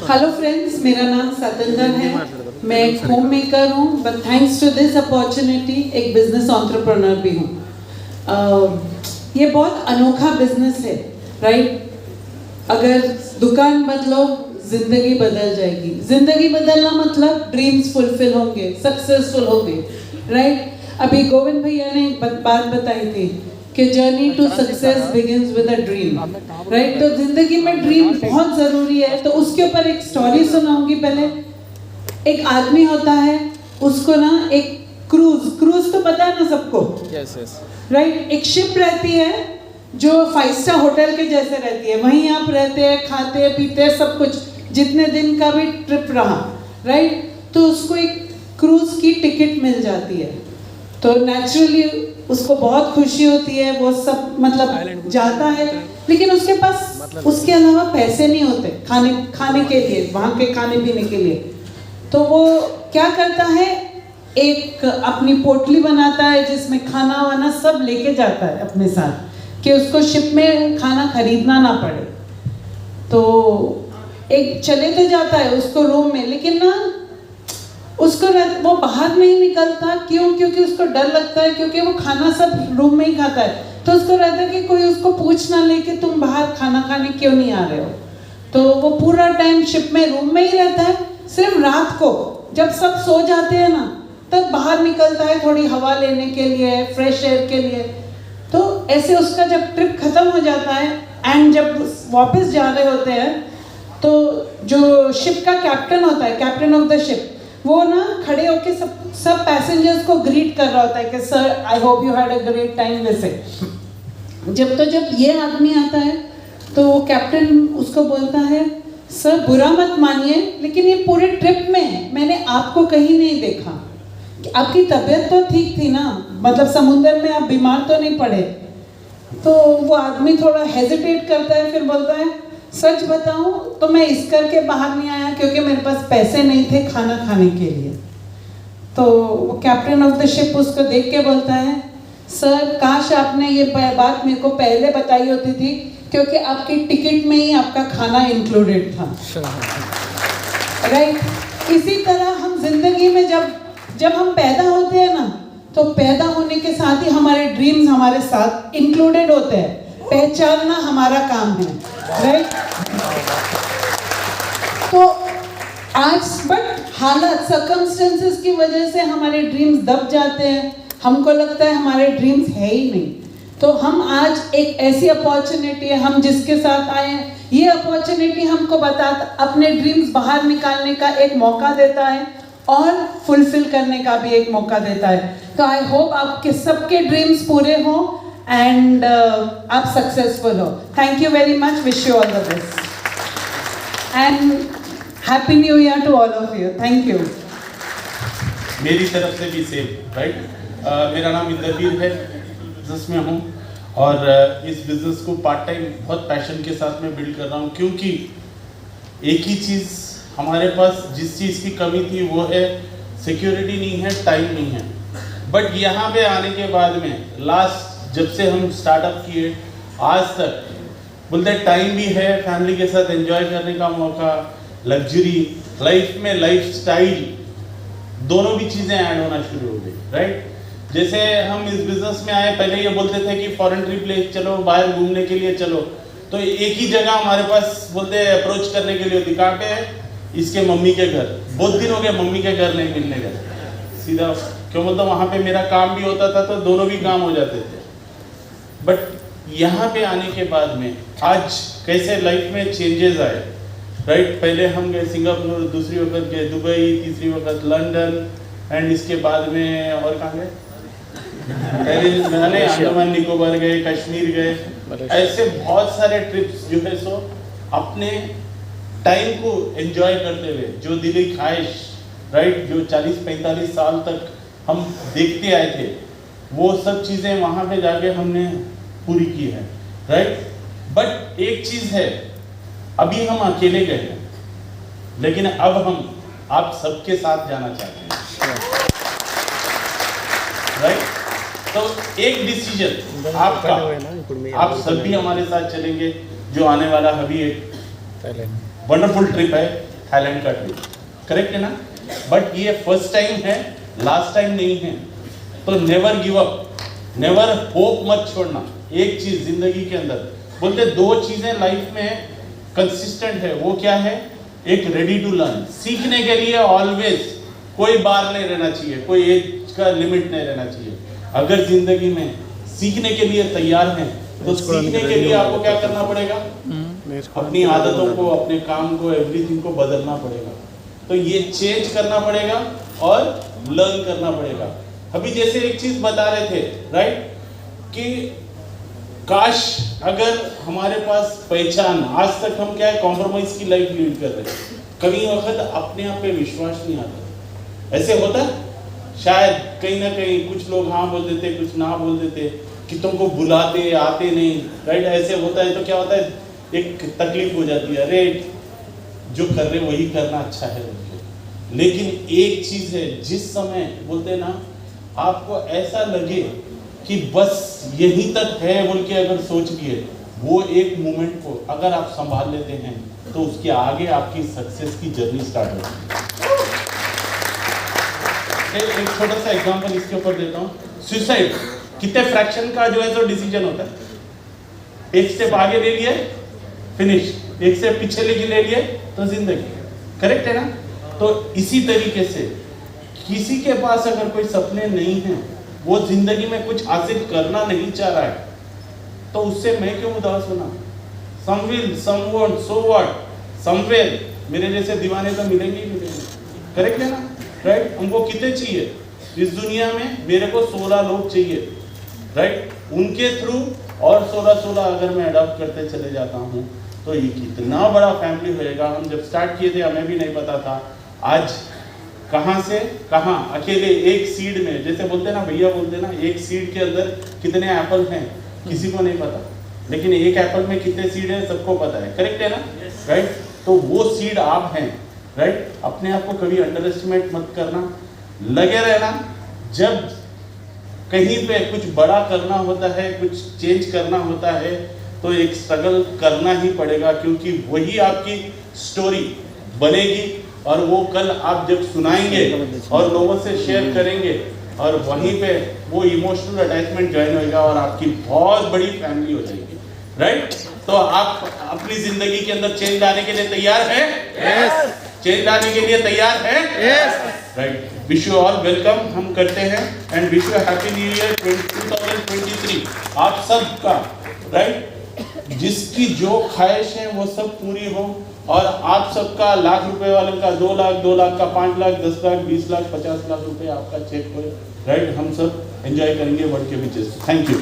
Hello friends, मेरा नाम सतेंद्र है। मैं एक होम मेकर हूँ, but thanks to this opportunity एक बिजनेस एंटरप्रेन्योर भी हूँ। ये बहुत अनोखा बिजनेस है, राइट? अगर दुकान बदलो, जिंदगी बदल जाएगी। जिंदगी बदलना मतलब ड्रीम्स फुलफिल होंगे, सक्सेसफुल होंगे, राइट? अभी गोविंद भैया ने एक बात बताई थी कि journey to success begins with a dream, right? तो जिंदगी में ड्रीम बहुत जरूरी है। तो उसके ऊपर एक स्टोरी सुनाऊंगी। पहले एक आदमी होता है, उसको ना एक क्रूज तो पता है ना सबको, राइट? एक शिप रहती है जो 5 स्टार होटल के जैसे रहती है। वहीं आप रहते हैं, खाते पीते सब कुछ, जितने दिन का भी ट्रिप रहा, राइट? तो उसको एक क्रूज की टिकट मिल जाती है, तो नेचुरली उसको बहुत खुशी होती है। वो सब मतलब जाता है, लेकिन उसके पास उसके अलावा पैसे नहीं होते खाने के लिए, वहाँ के खाने पीने के लिए। तो वो क्या करता है, एक अपनी पोटली बनाता है जिसमें खाना वाना सब लेके जाता है अपने साथ, कि उसको शिप में खाना खरीदना ना पड़े। तो एक चले तो जाता है उसको रूम में, लेकिन ना उसको वो बाहर नहीं निकलता। क्यों? क्योंकि उसको डर लगता है, क्योंकि वो खाना सब रूम में ही खाता है। तो उसको रहता है कि कोई उसको पूछ ना ले कि तुम बाहर खाना खाने क्यों नहीं आ रहे हो। तो वो पूरा टाइम शिप में रूम में ही रहता है। सिर्फ रात को जब सब सो जाते हैं ना, तब बाहर निकलता है थोड़ी हवा लेने के लिए, फ्रेश एयर के लिए। तो ऐसे उसका जब ट्रिप खत्म हो जाता है एंड जब वापस जा रहे होते हैं, तो जो शिप का कैप्टन होता है, कैप्टन ऑफ द शिप, वो ना खड़े होके सब पैसेंजर्स को ग्रीट कर रहा होता है कि sir I hope you had a great time. वैसे जब ये आदमी आता है तो वो कैप्टन उसको बोलता है, सर बुरा मत मानिए, लेकिन ये पूरे ट्रिप में मैंने आपको कहीं नहीं देखा। आपकी तबीयत तो ठीक थी ना, मतलब समुद्र में आप बीमार तो नहीं पड़े? तो वो आदमी थोड़ा हेजिटेट करता है, फिर बोलता है, सच बताऊं तो मैं इस करके बाहर नहीं आया क्योंकि मेरे पास पैसे नहीं थे खाना खाने के लिए। तो वो कैप्टन ऑफ द शिप उसको देख के बोलता है, सर काश आपने ये बात मेरे को पहले बताई होती थी, क्योंकि आपकी टिकट में ही आपका खाना इंक्लूडेड था, राइट? इसी तरह हम जिंदगी में जब हम पैदा होते हैं ना, तो पैदा होने के साथ ही हमारे ड्रीम्स हमारे साथ इंक्लूडेड होते हैं। पहचानना हमारा काम है, राइट? तो आज बट हालत, सर्कमस्टेंसेस की वजह से हमारे ड्रीम्स दब जाते हैं। हमको लगता है हमारे ड्रीम्स है ही नहीं। तो हम आज एक ऐसी अपॉर्चुनिटी है, हम जिसके साथ आए हैं, ये अपॉर्चुनिटी हमको अपने ड्रीम्स बाहर निकालने का एक मौका देता है और फुलफिल करने का भी एक मौका देता है। तो आई होप आपके सबके ड्रीम्स पूरे हों एंड आप सक्सेसफुल हो। Thank you very much, wish you all the best and happy new year to all of you. Thank you. मेरी तरफ से भी सेम, राइट? मेरा नाम इंद्रवीर है, बिजनेस में हूँ और इस बिजनेस को पार्ट टाइम बहुत पैशन के साथ में बिल्ड कर रहा हूँ, क्योंकि एक ही चीज़ हमारे पास, जिस चीज़ की कमी थी वो है सिक्योरिटी नहीं है, टाइम नहीं है। बट यहाँ पे आने के बाद में लास्ट जब से हम स्टार्टअप किए आज तक, बोलते टाइम भी है, फैमिली के साथ एंजॉय करने का मौका, लग्जरी लाइफ में लाइफस्टाइल, दोनों भी चीज़ें ऐड होना शुरू हो गई, राइट? जैसे हम इस बिजनेस में आए, पहले ये बोलते थे कि फॉरेन ट्रिप ले चलो, बाहर घूमने के लिए चलो, तो एक ही जगह हमारे पास बोलते अप्रोच करने के लिए होती, कहाँ पे है? इसके मम्मी के घर। बहुत दिन हो गए मम्मी के घर नहीं मिलने गए, सीधा क्यों बोलता, वहाँ पे मेरा काम भी होता था, तो दोनों भी काम हो जाते थे। बट यहाँ पे आने के बाद में आज कैसे लाइफ में चेंजेस आए, राइट? पहले हम गए सिंगापुर, दूसरी वक्त गए दुबई, तीसरी वक्त लंदन, एंड इसके बाद में और कहाँ गए? पहले अंडमान निकोबार गए, कश्मीर गए। ऐसे बहुत सारे ट्रिप्स जो है सो अपने टाइम को एंजॉय करते हुए, जो दिली ख्वाहिश, राइट, जो 40-45 साल तक हम देखते आए थे, वो सब चीज़ें वहाँ पे जाके हमने पूरी की है, राइट? बट एक चीज़ है, अभी हम अकेले गए हैं, लेकिन अब हम आप सबके साथ जाना चाहते हैं, राइट? तो एक डिसीजन आपका, आप सभी हमारे साथ चलेंगे, जो आने वाला अभी एक वंडरफुल ट्रिप है, थाईलैंड का ट्रिप, करेक्ट है ना? बट ये फर्स्ट टाइम है, लास्ट टाइम नहीं है। तो never give up, never hope मत छोड़ना। एक चीज जिंदगी के अंदर बोलते, दो चीजें लाइफ में कंसिस्टेंट है, वो क्या है? एक रेडी टू लर्न, सीखने के लिए ऑलवेज कोई बार नहीं रहना चाहिए, कोई एज का लिमिट नहीं रहना चाहिए। अगर जिंदगी में सीखने के लिए तैयार हैं तो सीखने के लिए आपको क्या करना पड़ेगा? अपनी आदतों को, अपने काम को, एवरीथिंग को बदलना पड़ेगा। तो ये चेंज करना पड़ेगा और लर्न करना पड़ेगा। अभी जैसे एक चीज बता रहे थे, राइट, कि काश अगर हमारे पास पहचान, आज तक हम क्या है, कॉम्प्रोमाइज की लाइफ लीड कर रहे हैं। कभी वक्त अपने आप पे विश्वास नहीं आता। ऐसे होता है शायद कहीं ना कहीं, कुछ लोग हाँ बोल देते, कुछ ना बोल देते, कि तुमको बुलाते आते नहीं, राइट? ऐसे होता है तो क्या होता है, एक तकलीफ हो जाती है, अरे जो कर रहे वही करना अच्छा है। लेकिन एक चीज है, जिस समय बोलते ना आपको ऐसा लगे कि बस यहीं तक है बोल के अगर सोच लिए, वो एक मोमेंट को अगर आप संभाल लेते हैं तो उसके आगे आपकी सक्सेस की जर्नी स्टार्ट होती है। एक छोटा सा एग्जांपल इसके ऊपर देता हूँ। सुसाइड कितने फ्रैक्शन का जो है तो डिसीजन होता है। एक स्टेप आगे ले लिए, फिनिश, एक स्टेप पीछे लेके ले लिए तो जिंदगी, करेक्ट है ना? तो इसी तरीके से किसी के पास अगर कोई सपने नहीं है, वो जिंदगी में कुछ हासिल करना नहीं चाह रहा है, तो उससे मैं क्यों उदास होना? Some will, some won't, so what? Somewhere मेरे जैसे दीवाने तो मिलेंगे ही मिलेंगे, करेक्ट है ना? राइट? हमको कितने चाहिए इस दुनिया में? मेरे को 16 लोग चाहिए, राइट? उनके थ्रू और 16 अगर मैं अडॉप्ट करते चले जाता हूँ तो ये कितना बड़ा फैमिली होएगा। हम जब स्टार्ट किए थे हमें भी नहीं पता था, आज कहाँ से कहाँ, अकेले एक सीड में, जैसे बोलते ना भैया बोलते ना, एक सीड के अंदर कितने एप्पल हैं किसी को नहीं पता, लेकिन एक एप्पल में कितने सीड हैं सबको पता है, करेक्ट है ना? राइट? तो वो सीड आप हैं, राइट? अपने आप को कभी अंडर एस्टिमेट मत करना, लगे रहना। जब कहीं पे कुछ बड़ा करना होता है, कुछ चेंज करना होता है, तो एक स्ट्रगल करना ही पड़ेगा, क्योंकि वही आपकी स्टोरी बनेगी और वो कल आप जब सुनाएंगे और लोगों से शेयर करेंगे और वहीं पे वो इमोशनल अटैचमेंट ज्वाइन होएगा और आपकी बहुत बड़ी फैमिली हो जाएगी, राइट? तो आप अपनी जिंदगी के अंदर चेंज लाने के लिए तैयार हैं? यस। चेंज लाने के लिए तैयार हैं? Yes. Right, wish you all welcome हम करते हैं and wish you happy new year 2023 आप सबका, राइट? जिसकी जो ख्वाहिश है वो सब पूरी हो और आप सबका लाख रुपए वाले का 2 लाख, 2 लाख का 5 लाख, 10 लाख, 20 लाख, 50 लाख रुपए आपका चेक हो, राइट? हम सब एंजॉय करेंगे वर्ल्ड के बीचेस। Thank you.